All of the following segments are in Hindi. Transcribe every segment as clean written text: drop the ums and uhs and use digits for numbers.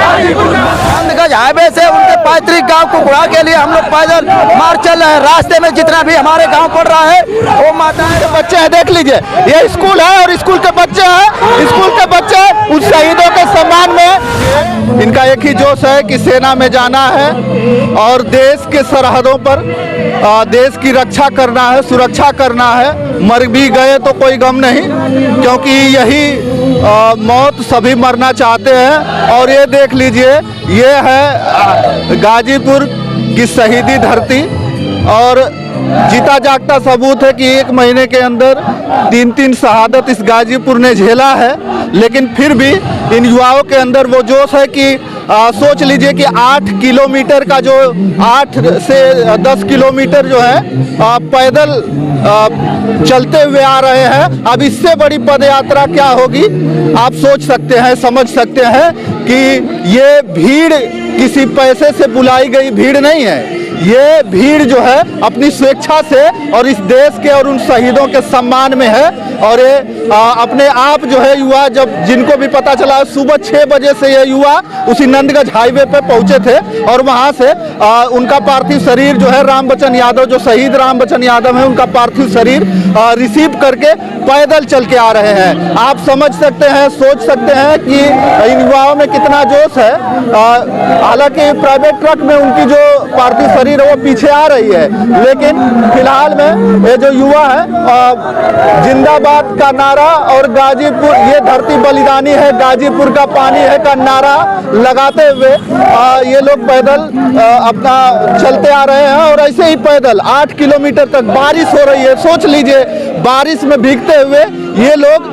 नंदगंज हाईवे से उनके पैतृक गांव कुकुड़ा के लिए हम लोग पैदल मार्च चल रहे हैं। रास्ते में जितना भी हमारे गांव पड़ रहा है वो माताएं के बच्चे हैं, देख लीजिए ये स्कूल है और स्कूल के बच्चे हैं, स्कूल के बच्चे उन शहीदों के सम्मान में इनका एक ही जोश है कि सेना में जाना है और देश के सरहदों पर देश की रक्षा करना है, सुरक्षा करना है। मर भी गए तो कोई गम नहीं, क्योंकि यही मौत सभी मरना चाहते हैं। और ये देख लीजिए ये है गाजीपुर की शहीदी धरती और जीता जागता सबूत है कि 1 महीने के अंदर 3-3 शहादत इस गाजीपुर ने झेला है। लेकिन फिर भी इन युवाओं के अंदर वो जोश है कि सोच लीजिए कि 8 किलोमीटर का जो 8 से 10 किलोमीटर जो है पैदल चलते हुए आ रहे हैं। अब इससे बड़ी पद यात्रा क्या होगी आप सोच सकते हैं, समझ सकते हैं कि ये भीड़ किसी पैसे से बुलाई गई भीड़ नहीं है। ये भीड़ जो है अपनी स्वेच्छा से और इस देश के और उन शहीदों के सम्मान में है। और ये अपने आप जो है युवा, जब जिनको भी पता चला सुबह 6 बजे से ये युवा उसी नंदगंज हाईवे पे पहुंचे थे और वहां से उनका पार्थिव शरीर जो है रामबचन यादव, जो शहीद रामबचन यादव है, उनका पार्थिव शरीर रिसीव करके पैदल चल के आ रहे हैं। आप समझ सकते हैं, सोच सकते हैं कि इन युवाओं में कितना जोश है। हालांकि प्राइवेट ट्रक में उनकी जो पार्थिव शरीर वो पीछे आ रही है, लेकिन फिलहाल में ये जो युवा है जिंदाबाद का नारा और गाजीपुर ये धरती बलिदानी है, गाजीपुर का पानी है का नारा लगाते हुए ये लोग पैदल अपना चलते आ रहे हैं। और ऐसे ही पैदल 8 किलोमीटर तक बारिश हो रही है, सोच लीजिए बारिश में भीगते हुए ये लोग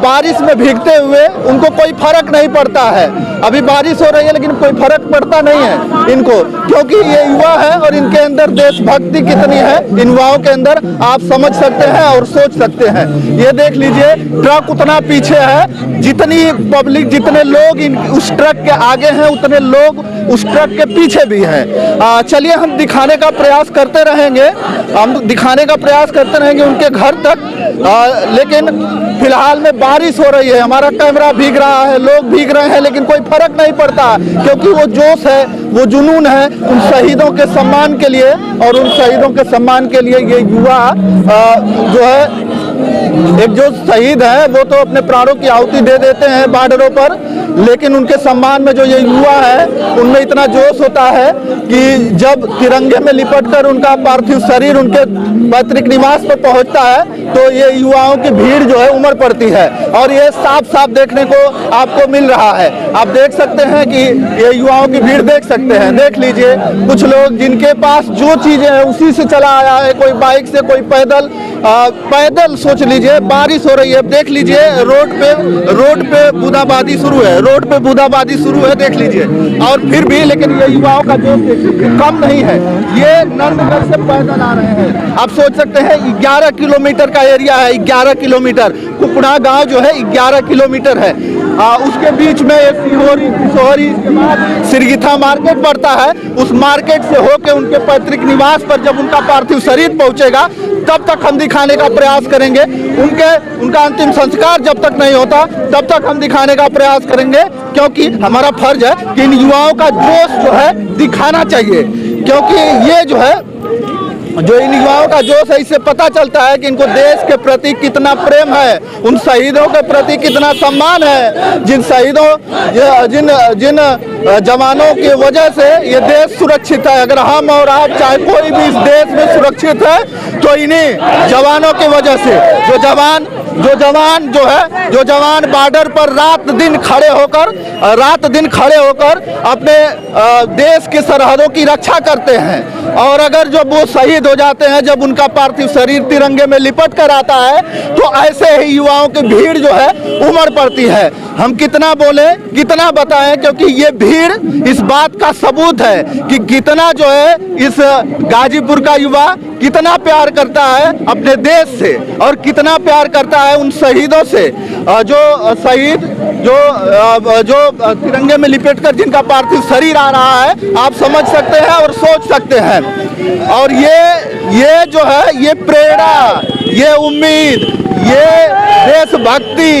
बारिश में भीगते हुए उनको कोई फर्क नहीं पड़ता है। अभी बारिश हो रही है लेकिन कोई फर्क पड़ता नहीं है इनको, क्योंकि ये युवा है और इनके अंदर देशभक्ति कितनी है इन युवाओं के अंदर आप समझ सकते हैं और सोच सकते हैं। ये देख लीजिए ट्रक उतना पीछे है, जितनी पब्लिक, जितने लोग उस ट्रक के आगे हैं उतने लोग उस ट्रक के पीछे भी हैं। चलिए हम दिखाने का प्रयास करते रहेंगे, उनके घर तक। लेकिन फिलहाल में बारिश हो रही है, हमारा कैमरा भीग रहा है, लोग भीग रहे हैं, लेकिन कोई फर्क नहीं पड़ता, क्योंकि वो जोश है, वो जुनून है उन शहीदों के सम्मान के लिए। और उन शहीदों के सम्मान के लिए ये युवा जो है, एक जो शहीद है वो तो अपने प्राणों की आहुति दे देते हैं बॉर्डरों पर, लेकिन उनके सम्मान में जो ये युवा है उनमें इतना जोश होता है कि जब तिरंगे में लिपटकर उनका पार्थिव शरीर उनके पैतृक निवास पर पहुंचता है तो ये युवाओं की भीड़ जो है उमड़ पड़ती है। और ये साफ साफ देखने को आपको मिल रहा है। आप देख सकते हैं कि ये युवाओं की भीड़ देख सकते हैं, देख लीजिए कुछ लोग जिनके पास जो चीजें हैं उसी से चला आया है, कोई बाइक से, कोई पैदल। पैदल सोच लीजिए, बारिश हो रही है, देख लीजिए रोड पे बूंदाबांदी शुरू है, रोड पे बूंदाबांदी शुरू है, देख लीजिए। और फिर भी लेकिन ये युवाओं का जोश देख लीजिए कम नहीं है। ये नंदगंज से पैदल आ रहे हैं, आप सोच सकते हैं 11 किलोमीटर का एरिया है, 11 किलोमीटर। कुकुड़ा गांव जो है 11 किलोमीटर है। उसके बीच में एक सिहोरी, इसके बाद सिरगिथा मार्केट पड़ता है। उस मार्केट से होके उनके पैतृक निवास पर जब उनका पार्थिव शरीर पहुंचेगा तब तक हम दिखाने का प्रयास करेंगे। उनका अंतिम संस्कार जब तक नहीं होता तब तक हम दिखाने का प्रयास करेंगे, क्योंकि हमारा फर्ज है कि इन युवाओं का जोश जो है दिखाना चाहिए। क्योंकि ये जो है, जो इन युवाओं का जोश है, इससे पता चलता है कि इनको देश के प्रति कितना प्रेम है, उन शहीदों के प्रति कितना सम्मान है, जिन जिन जवानों की वजह से ये देश सुरक्षित है। अगर हम और आप चाहे कोई भी इस देश में सुरक्षित है तो इन्हीं जवानों की वजह से, जो जवान बॉर्डर पर रात दिन खड़े होकर अपने देश की सरहदों की रक्षा करते हैं। और अगर जब वो शहीद हो जाते हैं, जब उनका पार्थिव शरीर तिरंगे में लिपट कर आता है तो ऐसे ही युवाओं की भीड़ जो है उमड़ पड़ती है। हम कितना बोले, कितना बताएं, क्योंकि ये भीड़ इस बात का सबूत है कि कितना जो है इस गाजीपुर का युवा कितना प्यार करता है अपने देश से और कितना प्यार करता है उन शहीदों से, जो शहीद जो तिरंगे में लिपटकर जिनका पार्थिव शरीर आ रहा है। आप समझ सकते हैं और सोच सकते हैं। और ये जो है, ये प्रेरणा, ये उम्मीद, ये देशभक्ति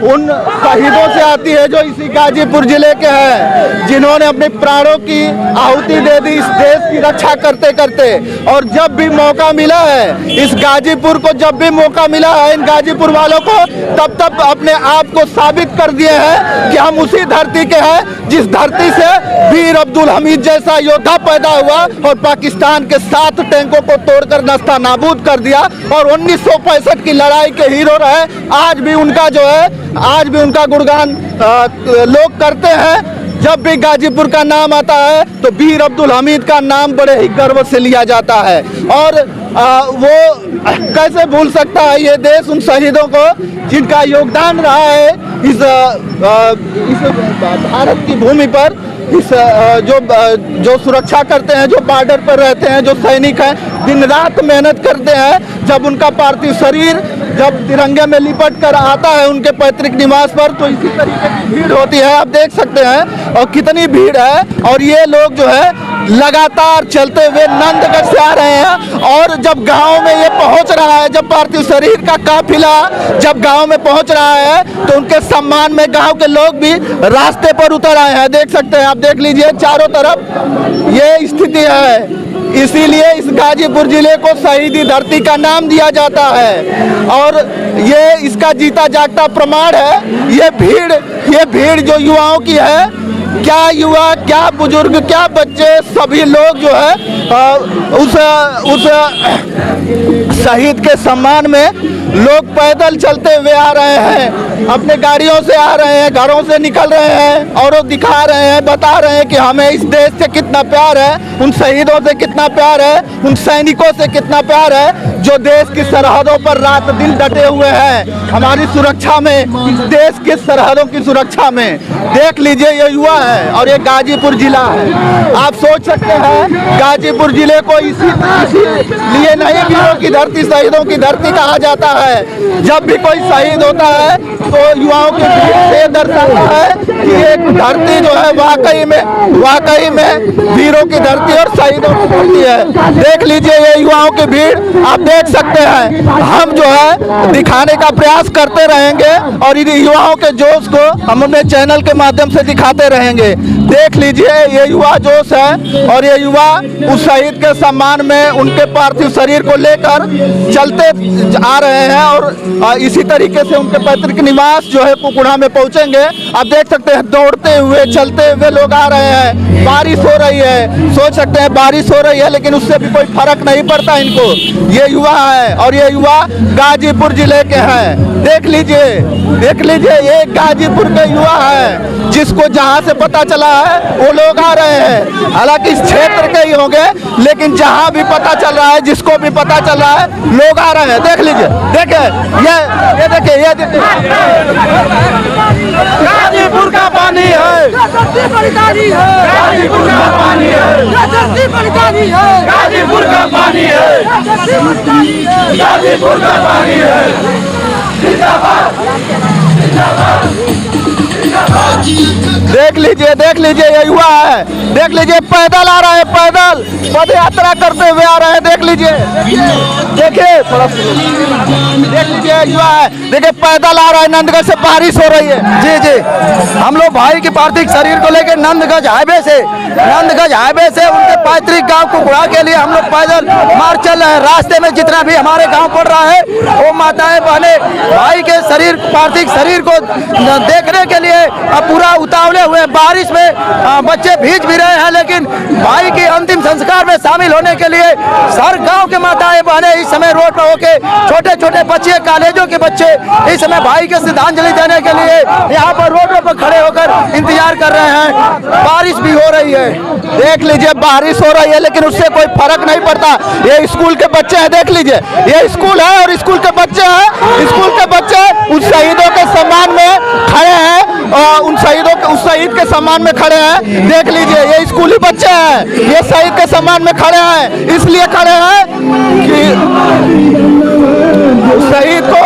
उन शहीदों से आती है जो इसी गाजीपुर जिले के हैं, जिन्होंने अपने प्राणों की आहुति दे दी इस देश की रक्षा करते करते। और जब भी मौका मिला है इस गाजीपुर को, जब भी मौका मिला है इन गाजीपुर वालों को, तब तब अपने आप को साबित कर दिए हैं कि हम उसी धरती के हैं जिस धरती से वीर अब्दुल हमीद जैसा योद्धा पैदा हुआ और पाकिस्तान के 7 टैंकों को तोड़कर नस्ता नाबूद कर दिया और 1965 की लड़ाई के हीरो रहे। आज भी उनका जो है, आज भी उनका गुणगान लोग करते हैं। जब भी गाजीपुर का नाम आता है तो वीर अब्दुल हमीद का नाम बड़े ही गर्व से लिया जाता है। और वो कैसे भूल सकता है ये देश उन शहीदों को जिनका योगदान रहा है इस भारत की भूमि पर, इस जो सुरक्षा करते हैं, जो बॉर्डर पर रहते हैं, जो सैनिक हैं, दिन रात मेहनत करते हैं। जब उनका पार्थिव शरीर जब तिरंगे में लिपट कर आता है उनके पैतृक निवास पर, तो इसी तरीके की भीड़ होती है। आप देख सकते हैं और कितनी भीड़ है। और ये लोग जो है लगातार चलते हुए नंदगढ़ से आ रहे हैं। और जब गांव में ये पहुंच रहा है, जब पार्थिव शरीर का काफिला जब गांव में पहुंच रहा है, तो उनके सम्मान में गांव के लोग भी रास्ते पर उतर आए हैं। देख सकते हैं, आप देख लीजिए चारों तरफ ये स्थिति है। इसीलिए इस गाजीपुर जिले को शहीदी धरती का नाम दिया जाता है। और ये इसका जीता जागता प्रमाण है। ये भीड़ जो युवाओं की है, क्या युवा, क्या बुजुर्ग, क्या बच्चे, सभी लोग जो है उस शहीद के सम्मान में लोग पैदल चलते हुए आ रहे हैं, अपने गाड़ियों से आ रहे हैं, घरों से निकल रहे हैं और वो दिखा रहे हैं, बता रहे हैं कि हमें इस देश से कितना प्यार है, उन शहीदों से कितना प्यार है, उन सैनिकों से कितना प्यार है जो देश की सरहदों पर रात दिन डटे हुए हैं हमारी सुरक्षा में, इस देश की सरहदों की सुरक्षा में। देख लीजिए ये युवा है और ये गाजीपुर जिला है। आप सोच सकते हैं गाजीपुर जिले को इसी लिए नहीं वीरों की धरती, शहीदों की धरती कहा जाता है। जब भी कोई शहीद होता है तो युवाओं के बीच से दर्शाता है कि एक धरती जो है वाकई में वीरों की धरती और शहीदों की धरती है। देख लीजिए ये युवाओं की भीड़, आप देख सकते हैं। हम जो है दिखाने का प्रयास करते रहेंगे और इन युवाओं के जोश को हम अपने चैनल के माध्यम से दिखाते रहेंगे। देख लीजिए ये युवा जोश है और ये युवा उस शहीद के सम्मान में उनके पार्थिव शरीर को लेकर चलते आ रहे हैं और इसी तरीके से उनके पैतृक निवास जो है कुकुड़ा में पहुंचेंगे। आप देख सकते हैं दौड़ते हुए चलते हुए लोग आ रहे हैं। बारिश हो रही है, सोच सकते हैं बारिश हो रही है, लेकिन उससे भी कोई फर्क नहीं पड़ता इनको। ये युवा है और ये युवा गाजीपुर जिले के हैं। देख लीजिए ये गाजीपुर के युवा है जिसको जहां से पता चला है वो लोग आ रहे हैं। हालांकि इस क्षेत्र के ही होंगे, लेकिन जहां भी पता चल रहा है, जिसको भी पता चल रहा है, लोग आ रहे हैं। देख लीजिए, ये देखिए गाजीपुर का पानी है, गाजीपुर का पानी है, गाजीपुर का पानी है, गाजीपुर का पानी है, गाजीपुर का पानी है। देख लीजिए ये युवा है, देख लीजिए पैदल आ रहे हैं, पैदल पद यात्रा करते हुए आ रहे हैं। देख लीजिए, देखिए थोड़ा देख लीजिए युवा है, देखिए पैदल आ रहा है। नंदगढ़ से बारिश हो रही है। जी हम लोग भाई के पार्थिव शरीर को लेकर नंदगढ़ हाईवे से उनके पैतृक गांव कुकुड़ा के लिए हम लोग पैदल मार्च चल रहे हैं। रास्ते में जितना भी हमारे गांव पड़ रहा है वो माताएं बहने भाई के पार्थिव शरीर को देखने के लिए पूरा उतावले हुए। बारिश में बच्चे भीग भी रहे हैं, लेकिन भाई के अंतिम संस्कार में शामिल होने के लिए हर गांव के माताएं बहने इस समय रोड पर होके, छोटे छोटे बच्चे, कॉलेजों के बच्चे इस समय भाई के श्रद्धांजलि देने के लिए यहाँ पर रोडों पर खड़े होकर इंतजार कर रहे हैं। बारिश भी हो रही है, देख लीजिए बारिश हो रही है, लेकिन उससे कोई फर्क नहीं पड़ता। ये स्कूल के बच्चे हैं, देख लीजिए ये स्कूल है और स्कूल के बच्चे हैं। स्कूल के बच्चे उन शहीदों के सम्मान में खड़े हैं और उस शहीद के सम्मान में खड़े हैं। देख लीजिए ये स्कूली बच्चे हैं, ये शहीद के सम्मान में खड़े हैं। इसलिए खड़े हैं कि शहीद को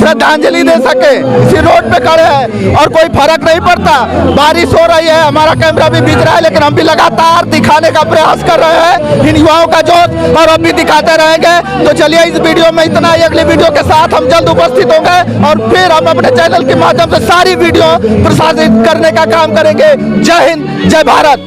श्रद्धांजलि दे सके। इसी रोड पे खड़े हैं और कोई फर्क नहीं पड़ता। बारिश हो रही है, हमारा कैमरा भी भीग रहा है, लेकिन हम भी लगातार दिखाने का प्रयास कर रहे हैं इन युवाओं का जोश, और अब भी दिखाते रहेंगे। तो चलिए इस वीडियो में इतना ही, अगली वीडियो के साथ हम जल्द उपस्थित होंगे और फिर हम अपने चैनल के माध्यम से सारी वीडियो प्रसारित करने का काम करेंगे। जय हिंद, जय भारत।